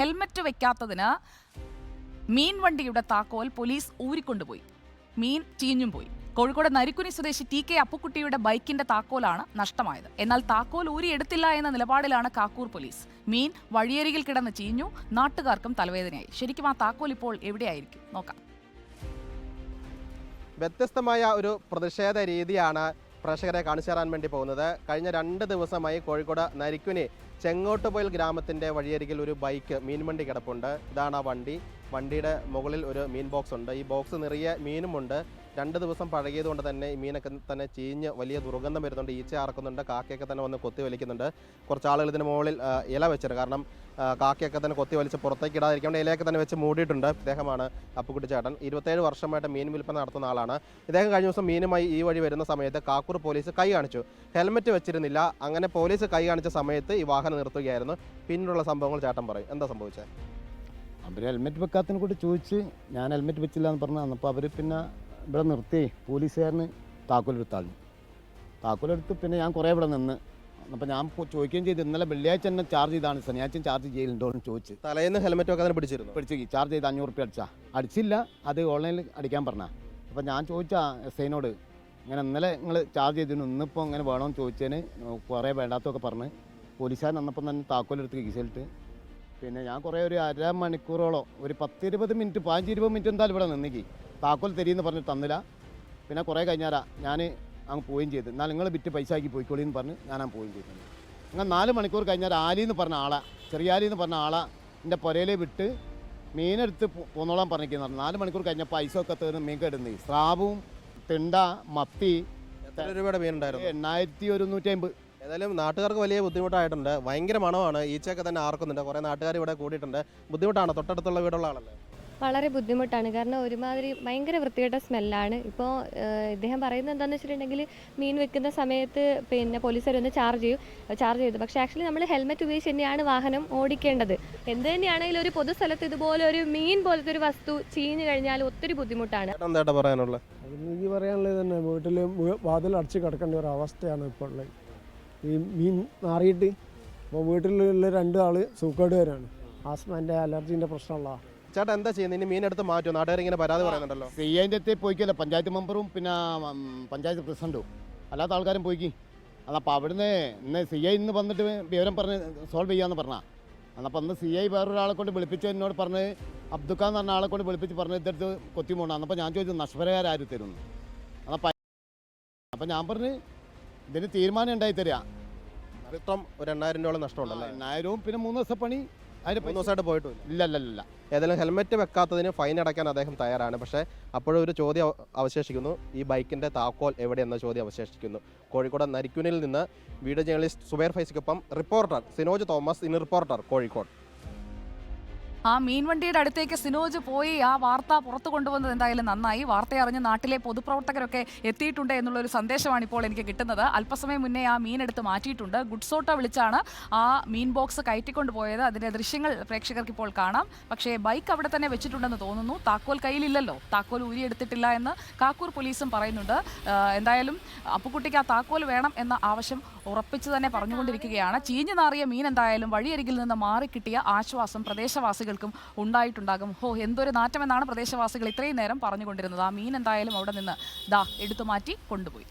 Helmet വെക്കാത്തതിന് മീൻ വണ്ടിയുടെ താക്കോൽ police ഊരിക്കൊണ്ടുപോയി. മീൻ ചീഞ്ഞും പോയി. കോഴിക്കോട് നരിക്കുനി സ്വദേശി TK അപ്പുക്കുട്ടിയുടെ ബൈക്കിന്റെ താക്കോലാണ് നഷ്ടമായത്. എന്നാൽ താക്കോൽ ഊരിയെടുത്തില്ല എന്ന നിലപാടിലാണ് കാക്കൂർ പോലീസ്. മീൻ വഴിയരികിൽ കിടന്ന് ചീഞ്ഞു. നാട്ടുകാർക്കും തലവേദനയായി. ശരിക്കും ആ താക്കോൽ ഇപ്പോൾ എവിടെയായിരിക്കും? നോക്കാം. വ്യത്യസ്തമായ ഒരു പ്രതിഷേധ രീതിയാണ് പ്രേക്ഷകരെ കാണിച്ചു തരാൻ വേണ്ടി പോകുന്നത്. കഴിഞ്ഞ 2 ദിവസമായി കോഴിക്കോട് നരിക്കുനി ചെങ്ങോട്ടുപോയിൽ ഗ്രാമത്തിൻ്റെ വഴിയരികിൽ ഒരു ബൈക്ക് മീൻ വണ്ടി കിടപ്പുണ്ട്. ഇതാണ് ആ വണ്ടി. വണ്ടിയുടെ മുകളിൽ ഒരു മീൻ ബോക്സ് ഉണ്ട്. ഈ ബോക്സ് നിറയെ മീനുമുണ്ട്. 2 ദിവസം പഴകിയതുകൊണ്ട് തന്നെ ഈ മീനൊക്കെ തന്നെ ചീഞ്ഞ് വലിയ ദുർഗന്ധം വരുന്നുണ്ട്. ഈച്ച അറക്കുന്നുണ്ട്. കാക്കയൊക്കെ തന്നെ വന്ന് കൊത്തി വലിക്കുന്നുണ്ട്. കുറച്ച് ആളുകൾ ഇതിന് മുകളിൽ ഇല വെച്ചിട്ട്, കാരണം കാക്കയൊക്കെ തന്നെ കൊത്തി വലിച്ച് പുറത്തേക്ക് ഇടാതിരിക്കാൻ ഇലയൊക്കെ തന്നെ വെച്ച് മൂടിയിട്ടുണ്ട്. ഇദ്ദേഹമാണ് അപ്പുക്കുട്ടി ചേട്ടൻ. 27 വർഷമായിട്ട് മീൻ വിൽപ്പന നടത്തുന്ന ആളാണ്. ഇദ്ദേഹം കഴിഞ്ഞ ദിവസം മീനുമായി ഈ വഴി വരുന്ന സമയത്ത് കാക്കൂർ പോലീസ് കൈ കാണിച്ചു. ഹെൽമെറ്റ് വെച്ചിരുന്നില്ല. അങ്ങനെ പോലീസ് കൈ കാണിച്ച സമയത്ത് ഈ വാഹനം നിർത്തുകയായിരുന്നു. പിന്നീടുള്ള സംഭവങ്ങൾ ചേട്ടൻ പറയും. എന്താ സംഭവിച്ചത്? അവർ ഹെൽമെറ്റ് വെക്കാത്തതിനെ കൂടി ചോദിച്ച് ഞാൻ ഹെൽമെറ്റ് വെച്ചില്ല എന്ന് പറഞ്ഞു. അപ്പോൾ അവർ പിന്നെ ഇവിടെ നിർത്തി പോലീസുകാരന് താക്കോലെടുത്താളി. താക്കോലെടുത്ത് പിന്നെ ഞാൻ കുറേ ഇവിടെ നിന്ന്. അപ്പോൾ ഞാൻ ചോദിക്കുകയും ചെയ്തു, ഇന്നലെ വെള്ളിയാഴ്ച തന്നെ ചാർജ് ചെയ്താണ്, ശനിയാഴ്ച ചാർജ് ചെയ്യലുണ്ടോ എന്ന് ചോദിച്ചു. തലേന്ന് ഹെൽമെറ്റ് വെക്കാതെ പിടിച്ചിരുന്നു. പിടിച്ചു ചാർജ് ചെയ്ത് 500 റുപ്യ അടിച്ചില്ല. അത് ഓൺലൈനിൽ അടിക്കാൻ പറഞ്ഞാൽ. അപ്പോൾ ഞാൻ ചോദിച്ചാൽ SI-നോട്, ഇങ്ങനെ ഇന്നലെ നിങ്ങൾ ചാർജ് ചെയ്തിരുന്നു, ഇന്നിപ്പോൾ ഇങ്ങനെ വേണമെന്ന് ചോദിച്ചതിന് കുറേ വേണ്ടാത്തൊക്കെ പറഞ്ഞ് പോലീസുകാരൻ വന്നപ്പം തന്നെ താക്കോലെടുത്ത് കീസിലിട്ട് പിന്നെ ഞാൻ കുറേ ഒരു അരമണിക്കൂറോളം ഒരു 10-20 മിനിറ്റ് 15-20 മിനിറ്റ് എന്തായാലും ഇവിടെ നിന്നിക്ക്. താക്കോൽ തരിയെന്ന് പറഞ്ഞിട്ട് തന്നില്ല. പിന്നെ കുറേ കഴിഞ്ഞാരാ ഞാൻ അങ്ങ് പോവുകയും ചെയ്തു. എന്നാൽ നിങ്ങൾ വിറ്റ് പൈസ ആക്കി പോയിക്കോളിന്ന് പറഞ്ഞ് ഞാൻ പോവുകയും ചെയ്തു. അങ്ങനെ 4 മണിക്കൂർ കഴിഞ്ഞാൽ ആലിന്ന് പറഞ്ഞ ആളെ, ചെറിയ ആലിന്ന് പറഞ്ഞ ആളെ എൻ്റെ പുരയിൽ വിട്ട് മീനെടുത്ത് പോന്നോളാൻ പറഞ്ഞിരിക്കുന്നു പറഞ്ഞു. 4 മണിക്കൂർ കഴിഞ്ഞപ്പോൾ പൈസ ഒക്കെ തീർന്ന് മീൻ കിടന്ന് സ്രാവും തിണ്ട മത്തി. എത്ര രൂപയുടെ മീനുണ്ടായിരുന്നു? 8150. ഏതായാലും നാട്ടുകാർക്ക് വലിയ ബുദ്ധിമുട്ടായിട്ടുണ്ട്. ഭയങ്കര മണമാണ്. ഈച്ചയൊക്കെ തന്നെ ആർക്കുന്നുണ്ട്. കുറേ നാട്ടുകാർ ഇവിടെ കൂടിയിട്ടുണ്ട്. ബുദ്ധിമുട്ടാണ്. തൊട്ടടുത്തുള്ള വീടുള്ള ആളല്ലേ? വളരെ ബുദ്ധിമുട്ടാണ്. കാരണം ഒരുമാതിരി ഭയങ്കര വൃത്തികെട്ട സ്മെല്ലാണ്. ഇപ്പോൾ ഇദ്ദേഹം പറയുന്നത് എന്താണെന്ന് വെച്ചിട്ടുണ്ടെങ്കിൽ മീൻ വെക്കുന്ന സമയത്ത് പിന്നെ പോലീസുകാർ ഒന്ന് ചാർജ് ചെയ്തു. പക്ഷേ ആക്ച്വലി നമ്മൾ ഹെൽമെറ്റ് ഉപയോഗിച്ച് തന്നെയാണ് വാഹനം ഓടിക്കേണ്ടത്. എന്ത് തന്നെയാണെങ്കിലും ഒരു പൊതുസ്ഥലത്ത് ഇതുപോലെ ഒരു മീൻ പോലത്തെ ഒരു വസ്തു ചീഞ്ഞു കഴിഞ്ഞാൽ ഒത്തിരി ബുദ്ധിമുട്ടാണ്. എന്താ പറയാനുള്ളത്? എനിക്ക് പറയാനുള്ളത് തന്നെ, വീട്ടിൽ വാതിൽ അടച്ച് കിടക്കേണ്ട ഒരു അവസ്ഥയാണ് ഇപ്പോൾ ഉള്ളത്. ഈ മീൻ നാറിയിട്ട് ഇപ്പോൾ വീട്ടിലുള്ള 2 ആൾ സൂക്കേടുകാരാണ്. ആസ്മൻ്റെ അലർജീൻ്റെ പ്രശ്നമുള്ള. ചേട്ടാ എന്താ ചെയ്യുന്നത്? ഇനി മീൻ എടുത്ത് മാറ്റും? നാട്ടുകാർ ഇങ്ങനെ പരാതി പറയുന്നുണ്ടല്ലോ. CIൻ്റെ അടുത്ത് പോയിക്കല്ലോ, പഞ്ചായത്ത് മെമ്പറും പിന്നെ പഞ്ചായത്ത് പ്രസിഡൻറ്റും അല്ലാത്ത ആൾക്കാരും പോയിക്കി. അതപ്പോൾ അവിടുന്ന് ഇന്ന് CI ഇന്ന് വന്നിട്ട് വിവരം പറഞ്ഞ് സോൾവ് ചെയ്യാമെന്ന് പറഞ്ഞാൽ. എന്നപ്പോൾ അന്ന് CI വേറൊരാളെ കൊണ്ട് വിളിപ്പിച്ച് എന്നോട് പറഞ്ഞ് അബ്ദുഖാൻ എന്ന് പറഞ്ഞ ആളെ കൊണ്ട് വിളിപ്പിച്ച് പറഞ്ഞ് ഇതെടുത്ത് കൊത്തി പോകണം. എന്നപ്പോൾ ഞാൻ ചോദിച്ചു നഷ്ടപരിഹാരം തരുന്നു. അപ്പം ഞാൻ പറഞ്ഞ് ഇതിന് തീരുമാനം ഉണ്ടായി തരിക. നഷ്ടം ഒരു 8000 രൂപ നഷ്ടമുണ്ടല്ലോ. 8000 പിന്നെ 3 ദിവസം പണി. അതിന് 3 ദിവസമായിട്ട് പോയിട്ടില്ല. ഇല്ല. ഏതായാലും ഹെൽമെറ്റ് വെക്കാത്തതിന് ഫൈൻ അടയ്ക്കാൻ അദ്ദേഹം തയ്യാറാണ്. പക്ഷേ അപ്പോഴും ഒരു ചോദ്യം അവശേഷിക്കുന്നു. ഈ ബൈക്കിൻ്റെ താക്കോൽ എവിടെയെന്ന ചോദ്യം അവശേഷിക്കുന്നു. കോഴിക്കോട് നരിക്കുനിൽ നിന്ന് വീഡിയോ ജേർണലിസ്റ്റ് സുബൈർ ഫൈസിക്കൊപ്പം reporter Sinoj Thomas, in reporter Kozhikode. ആ മീൻ വണ്ടിയുടെ അടുത്തേക്ക് സിനോജ് പോയി ആ വാർത്ത പുറത്തു കൊണ്ടുവന്നത് എന്തായാലും നന്നായി. വാർത്ത അറിഞ്ഞ് നാട്ടിലെ പൊതുപ്രവർത്തകരൊക്കെ എത്തിയിട്ടുണ്ട് എന്നുള്ളൊരു സന്ദേശമാണ് ഇപ്പോൾ എനിക്ക് കിട്ടുന്നത്. അല്പസമയം മുന്നേ ആ മീൻ എടുത്ത് മാറ്റിയിട്ടുണ്ട്. ഗുഡ്സ് ഓട്ടോ വിളിച്ചാണ് ആ മീൻ ബോക്സ് കയറ്റിക്കൊണ്ട് പോയത്. അതിൻ്റെ ദൃശ്യങ്ങൾ പ്രേക്ഷകർക്ക് ഇപ്പോൾ കാണാം. പക്ഷേ ബൈക്ക് അവിടെ തന്നെ വെച്ചിട്ടുണ്ടെന്ന് തോന്നുന്നു. താക്കോൽ കയ്യിലില്ലല്ലോ. താക്കോൽ ഊരിയെടുത്തിട്ടില്ല എന്ന് കാക്കൂർ പോലീസും പറയുന്നുണ്ട്. എന്തായാലും അപ്പുക്കുട്ടിക്ക് ആ താക്കോൽ വേണം എന്ന ആവശ്യം ഉറപ്പിച്ച് തന്നെ പറഞ്ഞുകൊണ്ടിരിക്കുകയാണ്. ചീഞ്ഞു നാറിയ മീൻ എന്തായാലും വഴിയരികിൽ നിന്ന് മാറിക്കിട്ടിയ ആശ്വാസം പ്രദേശവാസികൾക്കും ഉണ്ടായിട്ടുണ്ടാകും. എന്തൊരു നാറ്റമെന്നാണ് പ്രദേശവാസികൾ ഇത്രയും നേരം പറഞ്ഞുകൊണ്ടിരുന്നത്. ആ മീൻ എന്തായാലും അവിടെ നിന്ന് എടുത്തു മാറ്റി കൊണ്ടുപോയി.